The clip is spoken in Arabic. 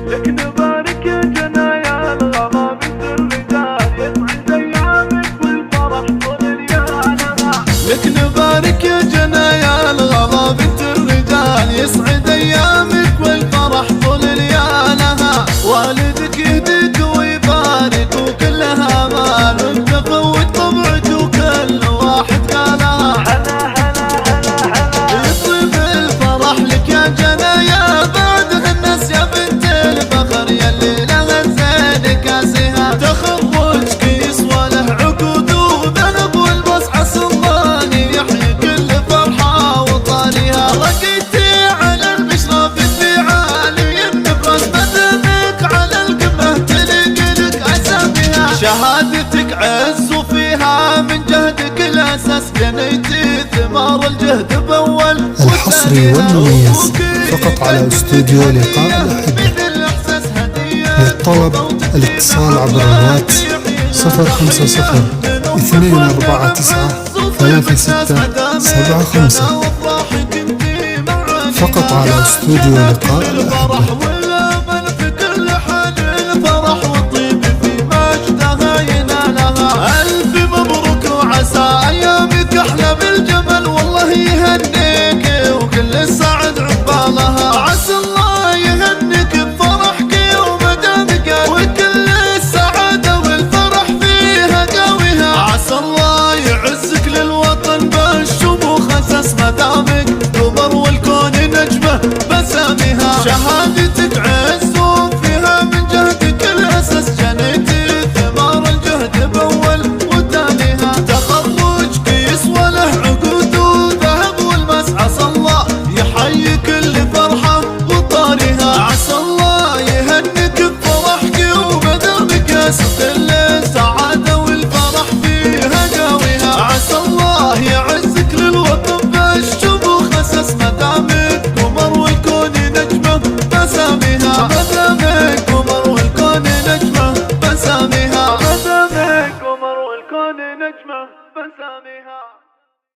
لك نبارك يا جنايا الغلا بنت الرجال يسعد ايامك والفرح طول ليالها. لك نبارك يا جنايا الغلا بنت الرجال يسعد ايامك والفرح طول ليالها. والدك يهديك ويبارك وكلها مال وانت فوت طبعك وكل واحد قالها. هلا هلا هلا هلا يطيب الفرح لك يا جنايا بعدها الناس يا بنت الفخر يلي لها الزين كاسها. تخرجك يسوى له عقود وذهب والبصعة سلطاني يحيي كل فرحة وطاريها. رقيتي على البشرة في الفعالي النبرس مثلك على القمة تلق لك اساميها. شهادتك عز وفيها من جهدك الاساس بنيتي ثمار الجهد باول. الحصري والمميز فقط على استوديو لقاء الأحبة. للطلب الاتصال عبر الواتس 050 249 3675 فقط على استوديو لقاء الأحبة.